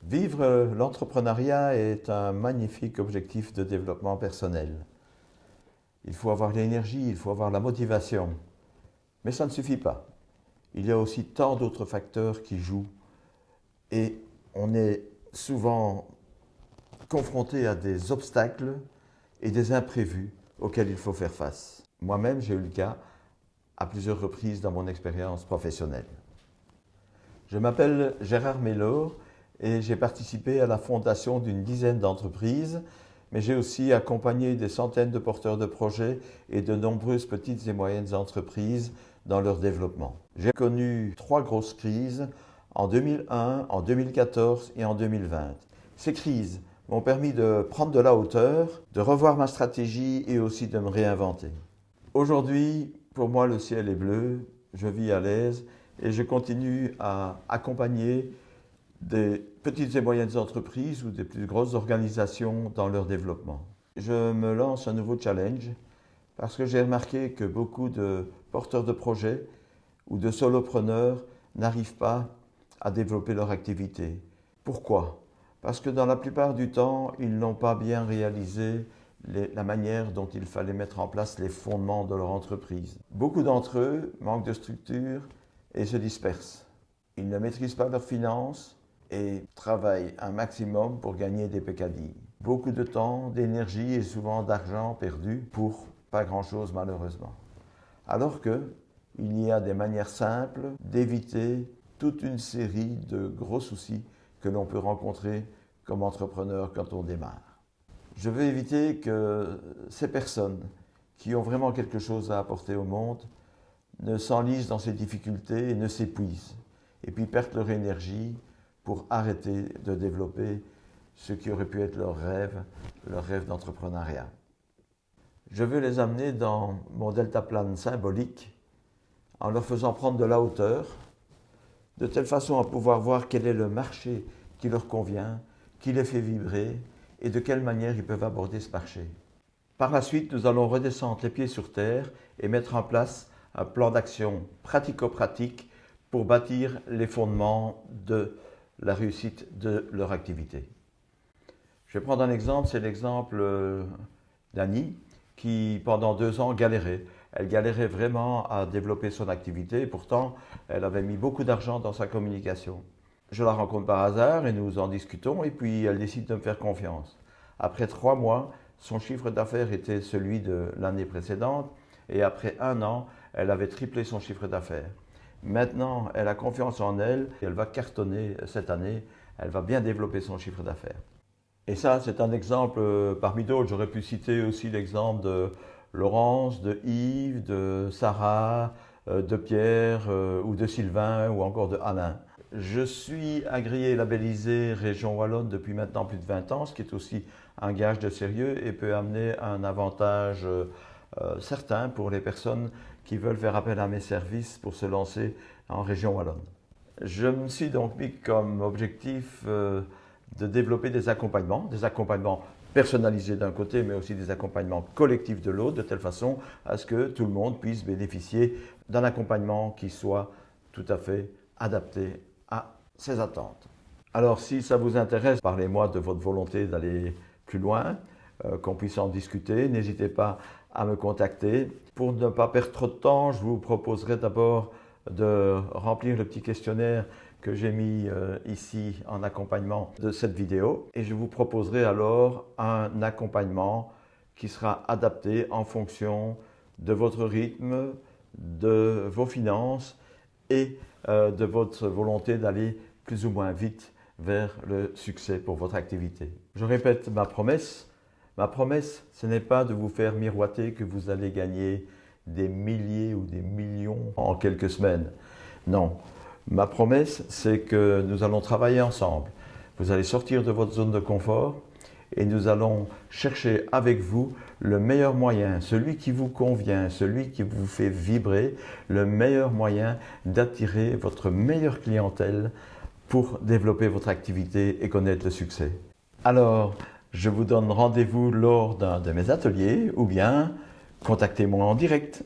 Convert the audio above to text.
Vivre l'entrepreneuriat est un magnifique objectif de développement personnel. Il faut avoir l'énergie, il faut avoir la motivation. Mais ça ne suffit pas. Il y a aussi tant d'autres facteurs qui jouent et on est souvent confronté à des obstacles et des imprévus auxquels il faut faire face. Moi-même, j'ai eu le cas à plusieurs reprises dans mon expérience professionnelle. Je m'appelle Gérard Mellor et j'ai participé à la fondation d'une dizaine d'entreprises, mais j'ai aussi accompagné des centaines de porteurs de projets et de nombreuses petites et moyennes entreprises dans leur développement. J'ai connu 3 grosses crises en 2001, en 2014 et en 2020. Ces crises m'ont permis de prendre de la hauteur, de revoir ma stratégie et aussi de me réinventer. Aujourd'hui, pour moi, le ciel est bleu, je vis à l'aise et je continue à accompagner des petites et moyennes entreprises ou des plus grosses organisations dans leur développement. Je me lance un nouveau challenge parce que j'ai remarqué que beaucoup de porteurs de projets ou de solopreneurs n'arrivent pas à développer leur activité. Pourquoi? Parce que dans la plupart du temps, ils n'ont pas bien réalisé la manière dont il fallait mettre en place les fondements de leur entreprise. Beaucoup d'entre eux manquent de structure et se dispersent. Ils ne maîtrisent pas leurs finances et travaillent un maximum pour gagner des peccadilles. Beaucoup de temps, d'énergie et souvent d'argent perdu pour pas grand-chose malheureusement. Alors qu'il y a des manières simples d'éviter toute une série de gros soucis que l'on peut rencontrer comme entrepreneur quand on démarre. Je veux éviter que ces personnes qui ont vraiment quelque chose à apporter au monde ne s'enlisent dans ces difficultés et ne s'épuisent, et puis perdent leur énergie pour arrêter de développer ce qui aurait pu être leur rêve d'entrepreneuriat. Je veux les amener dans mon deltaplan symbolique en leur faisant prendre de la hauteur, de telle façon à pouvoir voir quel est le marché qui leur convient, qui les fait vibrer et de quelle manière ils peuvent aborder ce marché. Par la suite, nous allons redescendre les pieds sur terre et mettre en place un plan d'action pratico-pratique pour bâtir les fondements de la réussite de leur activité. Je vais prendre un exemple, c'est l'exemple d'Annie qui pendant 2 ans galérait. Elle galérait vraiment à développer son activité et pourtant elle avait mis beaucoup d'argent dans sa communication. Je la rencontre par hasard et nous en discutons et puis elle décide de me faire confiance. Après 3 mois, son chiffre d'affaires était celui de l'année précédente et après 1 an, elle avait triplé son chiffre d'affaires. Maintenant, elle a confiance en elle et elle va cartonner cette année, elle va bien développer son chiffre d'affaires. Et ça, c'est un exemple parmi d'autres. J'aurais pu citer aussi l'exemple de Laurence, de Yves, de Sarah, de Pierre ou de Sylvain ou encore de Alain. Je suis agréé et labellisé Région Wallonne depuis maintenant plus de 20 ans, ce qui est aussi un gage de sérieux et peut amener un avantage certain pour les personnes qui veulent faire appel à mes services pour se lancer en Région Wallonne. Je me suis donc mis comme objectif de développer des accompagnements personnalisés d'un côté, mais aussi des accompagnements collectifs de l'autre, de telle façon à ce que tout le monde puisse bénéficier d'un accompagnement qui soit tout à fait adapté à ses attentes. Alors si ça vous intéresse, parlez-moi de votre volonté d'aller plus loin, qu'on puisse en discuter. N'hésitez pas à me contacter. Pour ne pas perdre trop de temps, je vous proposerai d'abord de remplir le petit questionnaire que j'ai mis ici en accompagnement de cette vidéo. Et je vous proposerai alors un accompagnement qui sera adapté en fonction de votre rythme, de vos finances et de votre volonté d'aller plus ou moins vite vers le succès pour votre activité. Je répète ma promesse. Ma promesse, ce n'est pas de vous faire miroiter que vous allez gagner des milliers ou des millions en quelques semaines. Non. Ma promesse, c'est que nous allons travailler ensemble. Vous allez sortir de votre zone de confort et nous allons chercher avec vous le meilleur moyen, celui qui vous convient, celui qui vous fait vibrer, le meilleur moyen d'attirer votre meilleure clientèle pour développer votre activité et connaître le succès. Alors, je vous donne rendez-vous lors d'un de mes ateliers ou bien contactez-moi en direct.